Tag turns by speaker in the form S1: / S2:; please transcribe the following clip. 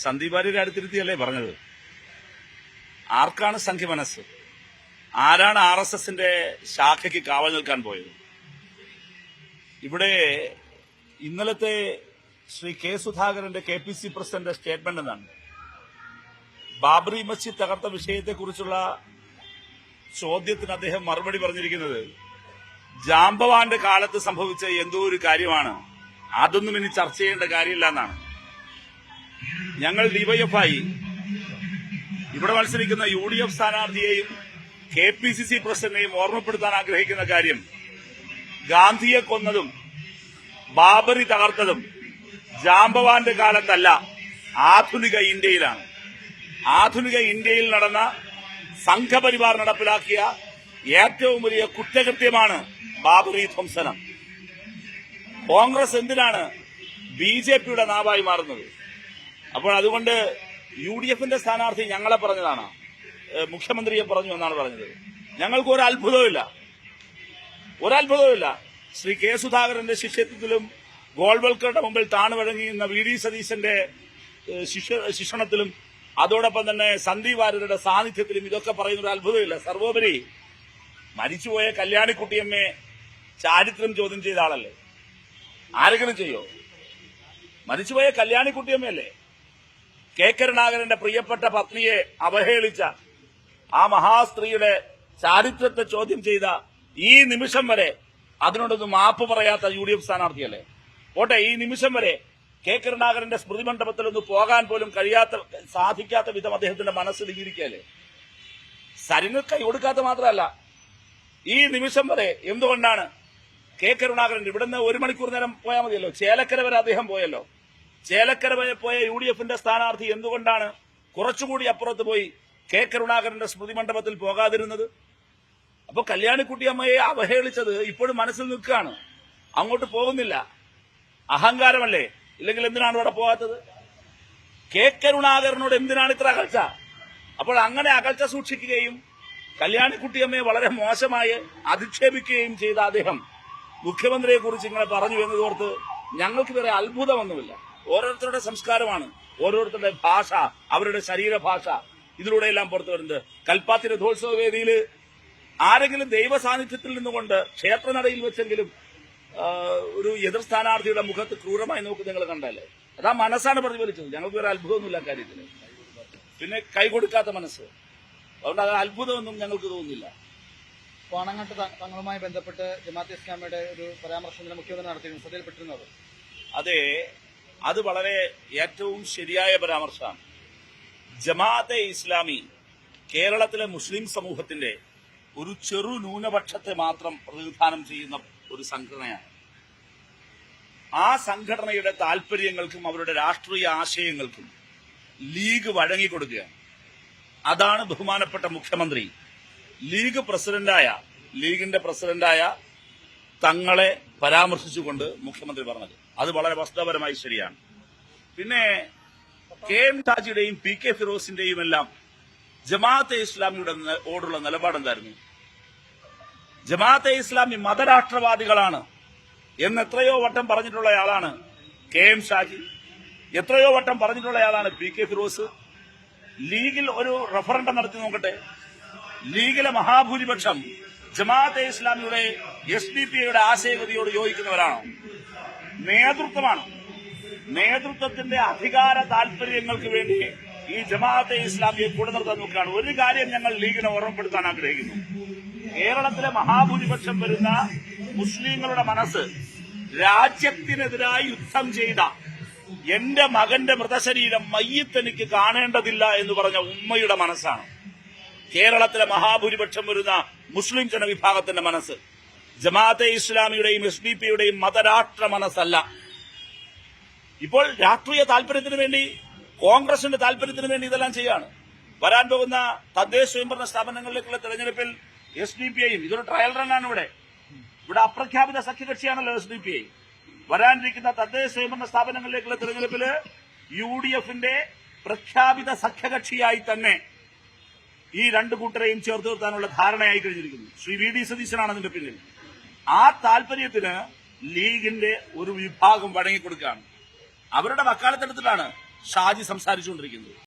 S1: സന്ദീപ് വാര്യരെ അടുത്തിരുത്തിയല്ലേ പറഞ്ഞത്. ആർക്കാണ് സംഘ്യമനസ്? ആരാണ് RSSന്റെ ശാഖയ്ക്ക് കാവൽ നിൽക്കാൻ പോയത്? ഇവിടെ ഇന്നലത്തെ ശ്രീ കെ സുധാകരന്റെ KPC പ്രസിഡന്റ് സ്റ്റേറ്റ്മെന്റ് എന്നാണ്. ബാബറി മസ്ജിദ് തകർത്ത വിഷയത്തെക്കുറിച്ചുള്ള ചോദ്യത്തിന് അദ്ദേഹം മറുപടി പറഞ്ഞിരിക്കുന്നത് ജാംബവാന്റെ കാലത്ത് സംഭവിച്ച എന്തോ ഒരു കാര്യമാണ്, അതൊന്നും ഇനി ചർച്ച ചെയ്യേണ്ട കാര്യമില്ല എന്നാണ്. ഞങ്ങൾ DYFI ഇവിടെ മത്സരിക്കുന്ന UDF സ്ഥാനാർത്ഥിയെയും KPCC പ്രസിഡന്റിനെയും ഓർമ്മപ്പെടുത്താൻ ആഗ്രഹിക്കുന്ന കാര്യം, ഗാന്ധിയെ കൊന്നതും ബാബറി തകർത്തതും ജാംബവാന്റെ കാലത്തല്ല, ആധുനിക ഇന്ത്യയിലാണ്. ആധുനിക ഇന്ത്യയിൽ നടന്ന സംഘപരിവാർ നടപ്പിലാക്കിയ ഏറ്റവും വലിയ കുറ്റകൃത്യമാണ് ബാബറി ധ്വംസനം. കോൺഗ്രസ് എന്തിനാണ് BJPയുടെ നാവായി മാറുന്നത്? അപ്പോൾ അതുകൊണ്ട് UDFന്റെ സ്ഥാനാർത്ഥി ഞങ്ങളെ പറഞ്ഞതാണ്, മുഖ്യമന്ത്രിയെ പറഞ്ഞു എന്നാണ് പറഞ്ഞത്. ഞങ്ങൾക്ക് ഒരത്ഭുതവുമില്ല. ശ്രീ കെ സുധാകരന്റെ ശിഷ്യത്വത്തിലും ഗോൾവൽക്കറുടെ മുമ്പിൽ താണുവഴങ്ങിയുന്ന VD സതീശന്റെ ശിക്ഷണത്തിലും അതോടൊപ്പം തന്നെ സന്ദീപ് വാര്യരുടെ സാന്നിധ്യത്തിലും ഇതൊക്കെ പറയുന്ന ഒരു അത്ഭുതമില്ല. സർവോപരി മരിച്ചുപോയ കല്യാണിക്കുട്ടിയമ്മയെ ചാരിത്രം ചോദ്യം ചെയ്ത ആളല്ലേ? ആരെങ്കിലും ചെയ്യോ? മരിച്ചുപോയ കല്യാണിക്കുട്ടിയമ്മയല്ലേ? കെ കരുണാകരന്റെ പ്രിയപ്പെട്ട പത്നിയെ അവഹേളിച്ച ആ മഹാസ്ത്രീയുടെ ചാരിത്രത്തെ ചോദ്യം ചെയ്ത ഈ നിമിഷം വരെ അതിനോടൊന്നും മാപ്പ് പറയാത്ത UDF സ്ഥാനാർത്ഥിയല്ലേ? പോട്ടെ, ഈ നിമിഷം വരെ കെ കരുണാകരന്റെ സ്മൃതി മണ്ഡപത്തിലൊന്ന് പോകാൻ പോലും സാധിക്കാത്ത വിധം അദ്ദേഹത്തിന്റെ മനസ്സിലിരിക്കല്ലേ? സരിന് കൈ കൊടുക്കാത്ത മാത്രമല്ല, ഈ നിമിഷം വരെ എന്തുകൊണ്ടാണ് കെ കരുണാകരൻ ഇവിടുന്ന് 1 മണിക്കൂർ നേരം പോയാൽ മതിയല്ലോ, ചേലക്കര വരെ അദ്ദേഹം പോയല്ലോ. ചേലക്കര വരെ പോയ UDFന്റെ സ്ഥാനാർത്ഥി എന്തുകൊണ്ടാണ് കുറച്ചുകൂടി അപ്പുറത്ത് പോയി കെ കരുണാകരന്റെ സ്മൃതി മണ്ഡപത്തിൽ പോകാതിരുന്നത്? അപ്പൊ കല്യാണിക്കുട്ടിയമ്മയെ അവഹേളിച്ചത് ഇപ്പോഴും മനസ്സിൽ നിൽക്കുകയാണ്, അങ്ങോട്ട് പോകുന്നില്ല. അഹങ്കാരമല്ലേ? ഇല്ലെങ്കിൽ എന്തിനാണ് ഇവിടെ പോകാത്തത്? കെ കരുണാകരനോട് എന്തിനാണ് ഇത്ര അകൽച്ച? അപ്പോൾ അങ്ങനെ അകൽച്ച സൂക്ഷിക്കുകയും കല്യാണിക്കുട്ടിയമ്മയെ വളരെ മോശമായി അധിക്ഷേപിക്കുകയും ചെയ്ത അദ്ദേഹം മുഖ്യമന്ത്രിയെക്കുറിച്ച് ഇങ്ങനെ പറഞ്ഞു എന്നതോർത്ത് ഞങ്ങൾക്ക് വേറെ അത്ഭുതമൊന്നുമില്ല. ഓരോരുത്തരുടെ സംസ്കാരമാണ്, ഓരോരുത്തരുടെ ഭാഷ, അവരുടെ ശരീരഭാഷ, ഇതിലൂടെയെല്ലാം പുറത്തു വരുന്നത്. കൽപ്പാത്തി രഥോത്സവ വേദിയിൽ ആരെങ്കിലും ദൈവ സാന്നിധ്യത്തിൽ നിന്നുകൊണ്ട് ക്ഷേത്രനടയിൽ വെച്ചെങ്കിലും ഒരു എതിർ സ്ഥാനാർത്ഥിയുടെ മുഖത്ത് ക്രൂരമായി നോക്കി നിങ്ങൾ കണ്ടല്ലേ? അതാ മനസ്സാണ് പ്രതിഫലിച്ചത്. ഞങ്ങൾക്ക് വേറെ അത്ഭുതമൊന്നുമില്ല കാര്യത്തിൽ. പിന്നെ കൈകൊടുക്കാത്ത മനസ്സ്, അതുകൊണ്ട് അത് അത്ഭുതമൊന്നും ഞങ്ങൾക്ക് തോന്നുന്നില്ല.
S2: പാണങ്ങാട്ട് തങ്ങളുമായി ബന്ധപ്പെട്ട് ജമാഅത്തെ ഇസ്ലാമിയുടെ ഒരു പരാമർശം മുഖ്യമന്ത്രി നടത്തിയിരുന്നു, ശ്രദ്ധയിൽപ്പെട്ടിരുന്നത്.
S1: അതെ, അത് വളരെ ഏറ്റവും ശരിയായ പരാമർശമാണ്. ജമാഅത്തെ ഇസ്ലാമി കേരളത്തിലെ മുസ്ലിം സമൂഹത്തിന്റെ ഒരു ചെറു ന്യൂനപക്ഷത്തെ മാത്രം പ്രതിനിധാനം ചെയ്യുന്ന ഒരു സംഘടനയാണ്. ആ സംഘടനയുടെ താൽപര്യങ്ങൾക്കും അവരുടെ രാഷ്ട്രീയ ആശയങ്ങൾക്കും ലീഗ് വഴങ്ങിക്കൊടുക്കുകയാണ്. അതാണ് ബഹുമാനപ്പെട്ട മുഖ്യമന്ത്രി ലീഗിന്റെ പ്രസിഡന്റായ തങ്ങളെ പരാമർശിച്ചുകൊണ്ട് മുഖ്യമന്ത്രി പറഞ്ഞത്. അത് വളരെ വസ്തുതാപരമായി ശരിയാണ്. പിന്നെ KM ഷാജിയുടെയും PK ഫിറോസിന്റെയും എല്ലാം ജമാഅത്തെ ഇസ്ലാമിയുടെ ഓടുള്ള നിലപാടെന്തായിരുന്നു? ജമാഅത്തെ ഇസ്ലാമി മതരാഷ്ട്രവാദികളാണ് എന്ന് എത്രയോ വട്ടം പറഞ്ഞിട്ടുള്ളയാളാണ് KM ഷാജി, എത്രയോ വട്ടം പറഞ്ഞിട്ടുള്ളയാളാണ് PK ഫിറോസ്. ലീഗിൽ ഒരു റഫറൻഡം നടത്തി നോക്കട്ടെ. ലീഗിലെ മഹാഭൂരിപക്ഷം ജമാഅത്തെ ഇസ്ലാമിയുടെ SDPയുടെ ആശയഗതിയോട് യോജിക്കുന്നവരാണോ? നേതൃത്വമാണ്. നേതൃത്വത്തിന്റെ അധികാര താൽപര്യങ്ങൾക്ക് വേണ്ടി ഈ ജമാഅത്തെ ഇസ്ലാമിയെ കൂടെ നിർത്താൻ നോക്കുകയാണ്. ഒരു കാര്യം ഞങ്ങൾ ലീഗിനെ ഓർമ്മപ്പെടുത്താൻ ആഗ്രഹിക്കുന്നു. കേരളത്തിലെ മഹാഭൂരിപക്ഷം വരുന്ന മുസ്ലിങ്ങളുടെ മനസ്സ് രാജ്യത്തിനെതിരായി യുദ്ധം ചെയ്ത എന്റെ മകന്റെ മൃതശരീരം മയ്യത്തെനിക്ക് കാണേണ്ടതില്ല എന്ന് പറഞ്ഞ ഉമ്മയുടെ മനസ്സാണ് കേരളത്തിലെ മഹാഭൂരിപക്ഷം വരുന്ന മുസ്ലിം ജനവിഭാഗത്തിന്റെ മനസ്സ്. ജമാഅത്തെ ഇസ്ലാമിയുടെയും SDPയുടെയും മതരാഷ്ട്ര മനസ്സല്ല. ഇപ്പോൾ രാഷ്ട്രീയ താൽപര്യത്തിന് വേണ്ടി, കോൺഗ്രസിന്റെ താൽപര്യത്തിന് വേണ്ടി ഇതെല്ലാം ചെയ്യാണ്. വരാൻ പോകുന്ന തദ്ദേശ സ്വയംഭരണ സ്ഥാപനങ്ങളിലേക്കുള്ള തെരഞ്ഞെടുപ്പിൽ SDPയും ഇതൊരു ട്രയൽ റണ്ണാണ്. ഇവിടെ അപ്രഖ്യാപിത സഖ്യകക്ഷിയാണല്ലോ SDPഐ. വരാനിരിക്കുന്ന തദ്ദേശ സ്വയംഭരണ സ്ഥാപനങ്ങളിലേക്കുള്ള തെരഞ്ഞെടുപ്പിൽ UDFന്റെ പ്രഖ്യാപിത സഖ്യകക്ഷിയായി തന്നെ ഈ രണ്ടു കൂട്ടരെയും ചേർത്ത് നിർത്താനുള്ള ധാരണയായി കഴിഞ്ഞിരിക്കുന്നു. ശ്രീ VD സതീശനാണ് അതിന്റെ പിന്നിൽ. ആ താൽപര്യത്തിന് ലീഗിന്റെ ഒരു വിഭാഗം വഴങ്ങിക്കൊടുക്കുകയാണ്. അവരുടെ വക്കാലത്തെടുത്തിട്ടാണ് ഷാജി സംസാരിച്ചുകൊണ്ടിരിക്കുന്നത്.